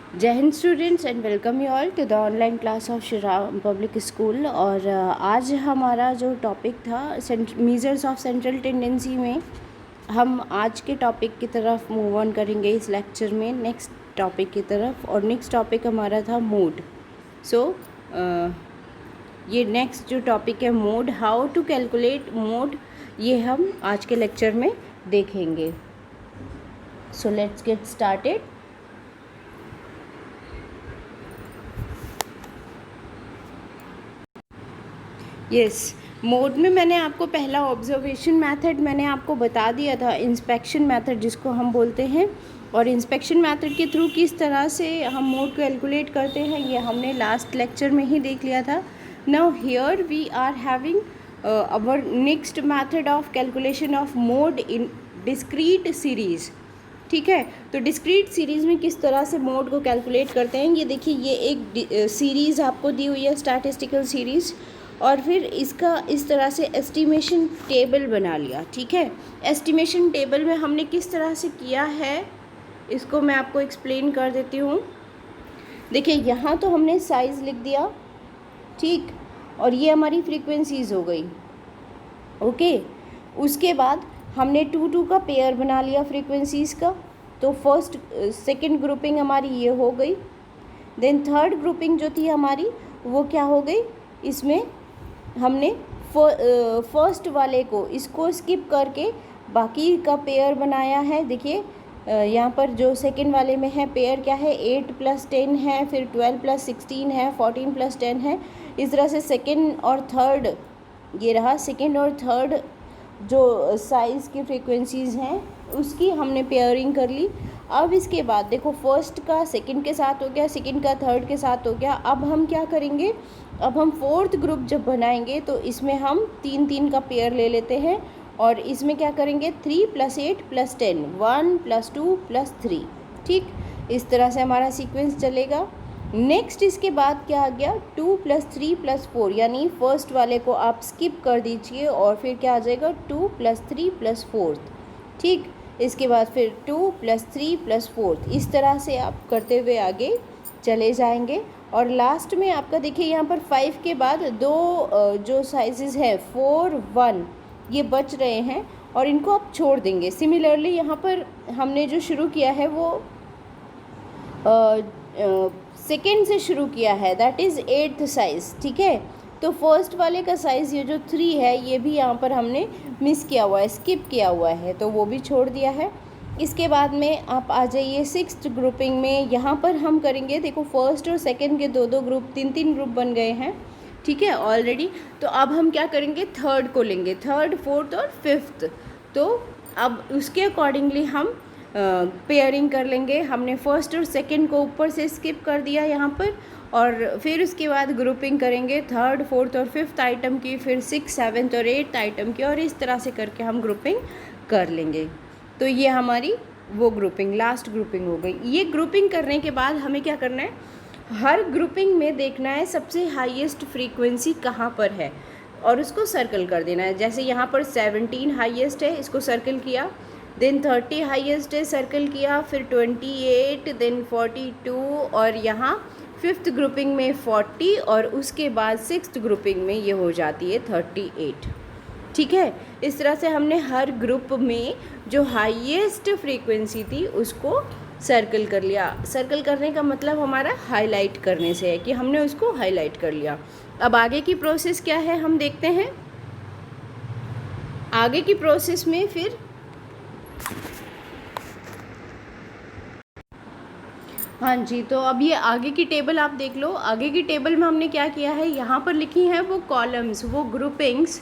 जय Hind students and welcome you all to the online class of Shri Ram public school. और आज हमारा जो टॉपिक था मेजर्स ऑफ सेंट्रल टेंडेंसी में हम आज के टॉपिक की तरफ मूव ऑन करेंगे इस लेक्चर में नेक्स्ट टॉपिक की तरफ। और नेक्स्ट टॉपिक हमारा था मोड। ये नेक्स्ट जो टॉपिक है mode, how to calculate mode, ये हम आज के लेक्चर में देखेंगे। So let's get started. Yes, mode में मैंने आपको पहला ऑब्जर्वेशन मेथड मैंने आपको बता दिया था, इंस्पेक्शन मेथड जिसको हम बोलते हैं। और इंस्पेक्शन मेथड के थ्रू किस तरह से हम मोड कैलकुलेट करते हैं ये हमने लास्ट लेक्चर में ही देख लिया था। Now here we are having our next method of calculation of mode in discrete series. ठीक है, तो डिस्क्रीट सीरीज़ में किस तरह से मोड को कैलकुलेट करते हैं ये देखिए। ये एक सीरीज़ आपको दी हुई है, स्टैटिस्टिकल सीरीज़, और फिर इसका इस तरह से एस्टिमेशन टेबल बना लिया। ठीक है, एस्टिमेशन टेबल में हमने किस तरह से किया है इसको मैं आपको एक्सप्लेन कर देती हूँ। देखिए यहाँ तो हमने साइज़ लिख दिया, ठीक, और ये हमारी फ्रीक्वेंसीज़ हो गई। ओके, उसके बाद हमने 2 का पेयर बना लिया फ्रीक्वेंसीज़ का। तो फर्स्ट सेकंड ग्रुपिंग हमारी ये हो गई। देन थर्ड ग्रुपिंग जो थी हमारी वो क्या हो गई, इसमें हमने फर्स्ट वाले को इसको स्किप करके बाकी का पेयर बनाया है। देखिए यहाँ पर जो सेकंड वाले में है पेयर क्या है, 8 + 10 है, फिर 12 + 16 है, 14 + 10 है। इस तरह से सेकंड और थर्ड, ये रहा सेकंड और थर्ड जो साइज़ की फ्रीक्वेंसीज़ हैं उसकी हमने पेयरिंग कर ली। अब इसके बाद देखो फर्स्ट का सेकंड के साथ हो गया, सेकंड का थर्ड के साथ हो गया। अब हम क्या करेंगे, अब हम फोर्थ ग्रुप जब बनाएंगे तो इसमें हम 3 का पेयर ले लेते हैं और इसमें क्या करेंगे 3 + 8 + 10, 1 + 2 + 3। ठीक, इस तरह से हमारा सीक्वेंस चलेगा। नेक्स्ट इसके बाद क्या आ गया 2 + 3 + 4, यानी फर्स्ट वाले को आप स्किप कर दीजिए और फिर क्या आ जाएगा 2 + 3 + 4। ठीक, इसके बाद फिर 2 + 3 + 4। इस तरह से आप करते हुए आगे चले जाएंगे। और लास्ट में आपका देखिए यहाँ पर 5 के बाद दो जो साइजेस है 4, 1 ये बच रहे हैं और इनको आप छोड़ देंगे। सिमिलरली यहाँ पर हमने जो शुरू किया है वो सेकेंड से शुरू किया है, दैट इज़ 8th साइज़। ठीक है, तो फर्स्ट वाले का साइज़ ये जो 3 है ये भी यहाँ पर हमने मिस किया हुआ है, स्किप किया हुआ है, तो वो भी छोड़ दिया है। इसके बाद में आप आ जाइए 6th ग्रुपिंग में। यहाँ पर हम करेंगे, देखो फर्स्ट और सेकंड के 2 ग्रुप 3 ग्रुप बन गए हैं। ठीक है ऑलरेडी। तो अब हम क्या करेंगे, थर्ड को लेंगे, थर्ड, फोर्थ और फिफ्थ। तो अब उसके अकॉर्डिंगली हम पेयरिंग कर लेंगे। हमने फर्स्ट और सेकंड को ऊपर से स्किप कर दिया यहाँ पर, और फिर उसके बाद ग्रुपिंग करेंगे थर्ड, फोर्थ और फिफ्थ आइटम की, फिर 6, 7 और 8th आइटम की, और इस तरह से करके हम ग्रुपिंग कर लेंगे। तो ये हमारी वो ग्रुपिंग, लास्ट ग्रुपिंग हो गई। ये ग्रुपिंग करने के बाद हमें क्या करना है, हर ग्रुपिंग में देखना है सबसे हाईएस्ट फ्रीक्वेंसी कहाँ पर है और उसको सर्कल कर देना है। जैसे यहाँ पर 17 हाईएस्ट है, इसको सर्कल किया। देन 30 हाईएस्ट है, सर्कल किया। फिर 28, देन 42, और यहाँ 5th ग्रुपिंग में 40, और उसके बाद 6th ग्रुपिंग में ये हो जाती है 38। ठीक है, इस तरह से हमने हर ग्रुप में जो हाईएस्ट फ्रीक्वेंसी थी उसको सर्कल कर लिया। सर्कल करने का मतलब हमारा हाईलाइट करने से है कि हमने उसको हाईलाइट कर लिया। अब आगे की प्रोसेस क्या है हम देखते हैं। आगे की प्रोसेस में फिर हाँ जी, तो अब ये आगे की टेबल आप देख लो। आगे की टेबल में हमने क्या किया है, यहाँ पर लिखी हैं वो कॉलम्स, वो ग्रुपिंग्स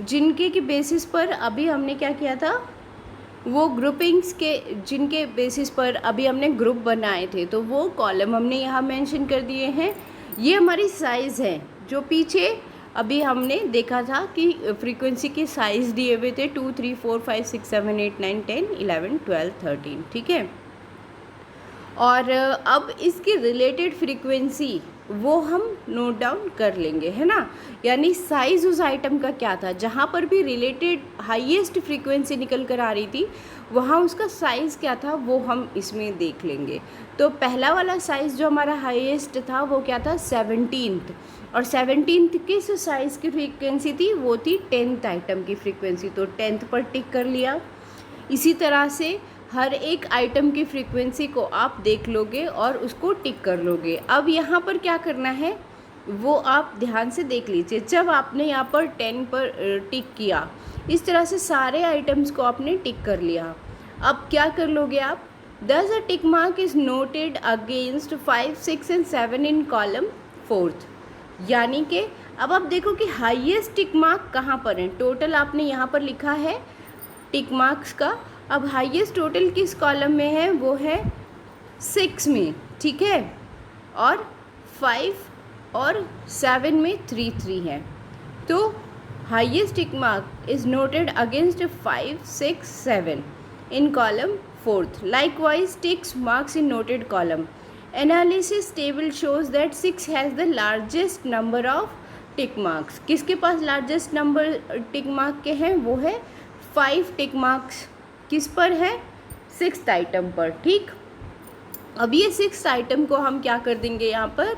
जिनके की बेसिस पर अभी हमने क्या किया था, वो ग्रुपिंग्स के जिनके बेसिस पर अभी हमने ग्रुप बनाए थे, तो वो कॉलम हमने यहाँ मेंशन कर दिए हैं। ये हमारी साइज़ है जो पीछे अभी हमने देखा था कि फ्रीक्वेंसी के साइज़ दिए हुए थे 2, 3, 4, 5, 6, 7, 8, 9, 10, 11, 12, 13। ठीक है, और अब इसकी रिलेटेड फ्रीक्वेंसी वो हम नोट डाउन कर लेंगे, है ना। यानी साइज़ उस आइटम का क्या था, जहाँ पर भी रिलेटेड हाईएस्ट फ्रीक्वेंसी निकल कर आ रही थी वहाँ उसका साइज़ क्या था वो हम इसमें देख लेंगे। तो पहला वाला साइज़ जो हमारा हाईएस्ट था वो क्या था, 17th, और 17th किस साइज़ की फ्रीक्वेंसी थी, वो थी 10th आइटम की फ्रीक्वेंसी, तो 10th पर टिक कर लिया। इसी तरह से हर एक आइटम की फ्रीक्वेंसी को आप देख लोगे और उसको टिक कर लोगे। अब यहाँ पर क्या करना है वो आप ध्यान से देख लीजिए। जब आपने यहाँ पर 10 पर टिक किया, इस तरह से सारे आइटम्स को आपने टिक कर लिया। अब क्या कर लोगे आप, thus a tick mark is noted against 5, 6 and 7 in column 4th। यानी कि अब आप देखो कि हाईएस्ट टिक मार्क कहाँ पर है। टोटल आपने यहाँ पर लिखा है टिक मार्क्स का। अब हाईएस्ट टोटल किस कॉलम में है, वो है 6 में, ठीक है, और 5 और 7 में 3 3 है। तो highest tick mark is noted against 5, 6, 7 in column 4th। Likewise ticks marks in noted column. Analysis table shows that 6 has the largest number of tick marks. किसके पास लार्जेस्ट नंबर टिक मार्क के हैं, वो है 5 टिक मार्क्स। किस पर है, 6th item पर, ठीक। अब ये 6th आइटम को हम क्या कर देंगे, यहाँ पर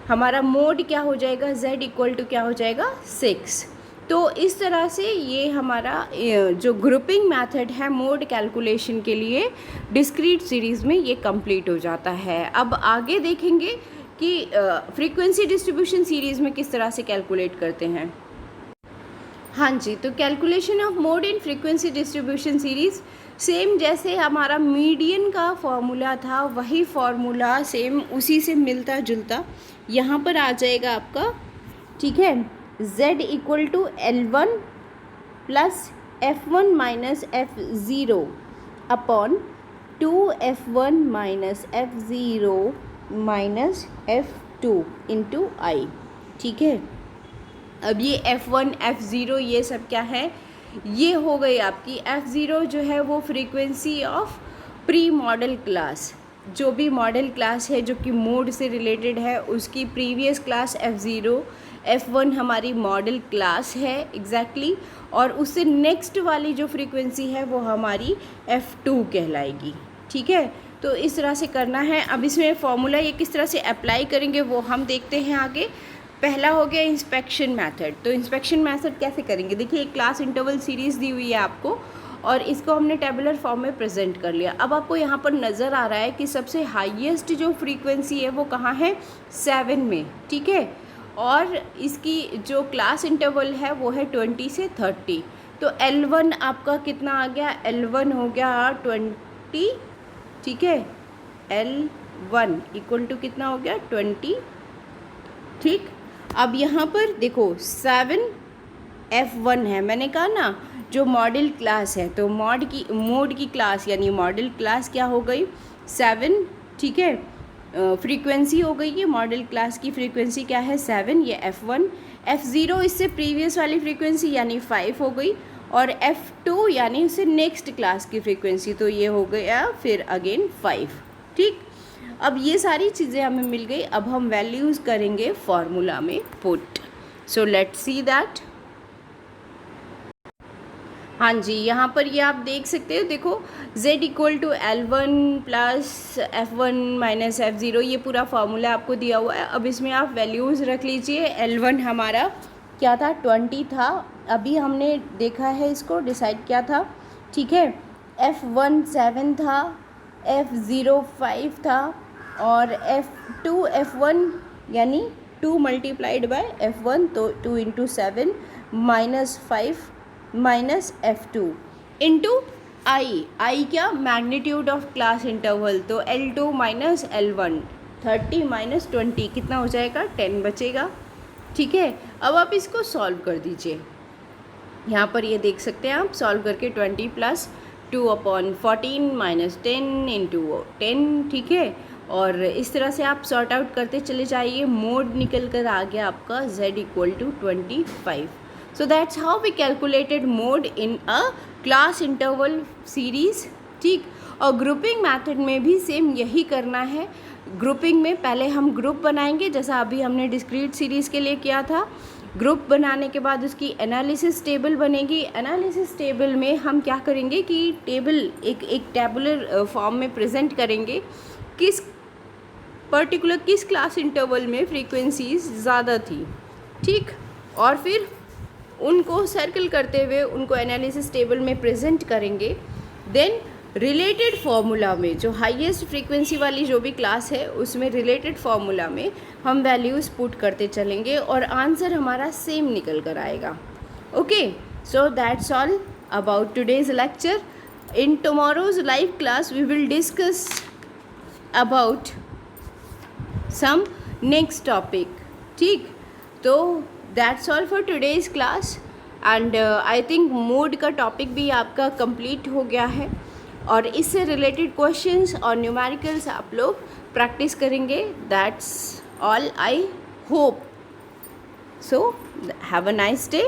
हमारा मोड क्या हो जाएगा, z इक्वल टू क्या हो जाएगा, 6। तो इस तरह से ये हमारा जो ग्रुपिंग मेथड है मोड कैलकुलेशन के लिए डिस्क्रीट सीरीज़ में ये कंप्लीट हो जाता है। अब आगे देखेंगे कि फ्रीक्वेंसी डिस्ट्रीब्यूशन सीरीज़ में किस तरह से कैलकुलेट करते हैं। हाँ जी, तो calculation of mode in frequency distribution series same जैसे हमारा मीडियन का फॉर्मूला था, वही फॉर्मूला सेम उसी से मिलता जुलता यहाँ पर आ जाएगा आपका, ठीक है। z equal to L1 plus F1 minus F0 upon 2F1 minus F0 minus F2 into I, ठीक है। अब ये F1 F0 ये सब क्या है, ये हो गई आपकी F0 जो है वो frequency of pre model class. जो भी मॉडल क्लास है जो कि मोड से रिलेटेड है उसकी प्रीवियस क्लास F0, F1 हमारी मॉडल क्लास है एग्जैक्टली, और उससे नेक्स्ट वाली जो फ्रीक्वेंसी है वो हमारी F2 कहलाएगी, ठीक है। तो इस तरह से करना है। अब इसमें फॉर्मूला ये किस तरह से अप्लाई करेंगे वो हम देखते हैं आगे। पहला हो गया इंस्पेक्शन मेथड। तो इंस्पेक्शन मेथड कैसे करेंगे, देखिए एक क्लास इंटरवल सीरीज़ दी हुई है आपको और इसको हमने टेबुलर फॉर्म में प्रेजेंट कर लिया। अब आपको यहाँ पर नज़र आ रहा है कि सबसे हाईएस्ट जो फ्रीक्वेंसी है वो कहाँ है, 7 में, ठीक है, और इसकी जो क्लास इंटरवल है वो है 20 से 30। तो L1 आपका कितना आ गया, L1 हो गया 20, ठीक है, L1 इक्वल टू कितना हो गया 20, ठीक। अब यहाँ पर देखो 7 F1 है, मैंने कहा ना जो मॉडल क्लास है, तो मोड की क्लास यानी मॉडल क्लास क्या हो गई 7, ठीक है। फ्रीक्वेंसी हो गई ये मॉडल क्लास की फ्रीक्वेंसी क्या है 7, ये F1। F0 इससे प्रीवियस वाली फ्रीक्वेंसी यानी 5 हो गई, और F2 यानी उससे नेक्स्ट क्लास की फ्रीक्वेंसी, तो ये हो गया फिर अगेन 5, ठीक। अब ये सारी चीज़ें हमें मिल गई। अब हम वैल्यूज़ करेंगे फॉर्मूला में put. So let's see that. हाँ जी, यहाँ पर ये आप देख सकते हो, देखो z equal to L1 plus F1 minus F0, ये पूरा फार्मूला आपको दिया हुआ है। अब इसमें आप वैल्यूज़ रख लीजिए। L1 हमारा क्या था 20 था, अभी हमने देखा है इसको डिसाइड किया था, ठीक है। F1 7 था, F0 5 था, और F2 F1 यानी 2 मल्टीप्लाइड बाय F1, तो 2 into 7 minus 5 minus F2 into I क्या, मैग्नीट्यूड ऑफ क्लास इंटरवल, तो L2 माइनस L1, 30 माइनस 20 कितना हो जाएगा 10 बचेगा, ठीक है। अब आप इसको सॉल्व कर दीजिए। यहाँ पर ये देख सकते हैं आप सॉल्व करके 20 प्लस 2 अपॉन 14 माइनस 10 इंटू 10, ठीक है। और इस तरह से आप सॉर्ट आउट करते चले जाइए। मोड निकल कर आ गया आपका z equal to 25। So that's how we calculated mode in a class interval series, ठीक। और ग्रुपिंग मेथड में भी सेम यही करना है। ग्रुपिंग में पहले हम ग्रुप बनाएंगे, जैसा अभी हमने डिस्क्रीट सीरीज़ के लिए किया था। ग्रुप बनाने के बाद उसकी एनालिसिस टेबल बनेगी। एनालिसिस टेबल में हम क्या करेंगे कि टेबल एक टेबुलर फॉर्म में प्रेजेंट करेंगे, किस क्लास इंटरवल में फ्रीक्वेंसीज ज़्यादा थी, ठीक। और फिर उनको सर्कल करते हुए उनको एनालिसिस टेबल में प्रेजेंट करेंगे। देन रिलेटेड फार्मूला में जो हाईएस्ट फ्रीक्वेंसी वाली जो भी क्लास है उसमें रिलेटेड फार्मूला में हम वैल्यूज़ पुट करते चलेंगे और आंसर हमारा सेम निकल कर आएगा। Okay, so that's all about today's lecture. In tomorrow's live class we will discuss about some next topic, ठीक। तो that's all for today's class and I think mode का टॉपिक भी आपका कंप्लीट हो गया है और इससे रिलेटेड क्वेश्चंस और न्यूमेरिकल्स आप लोग प्रैक्टिस करेंगे। That's all I hope. So have a nice day.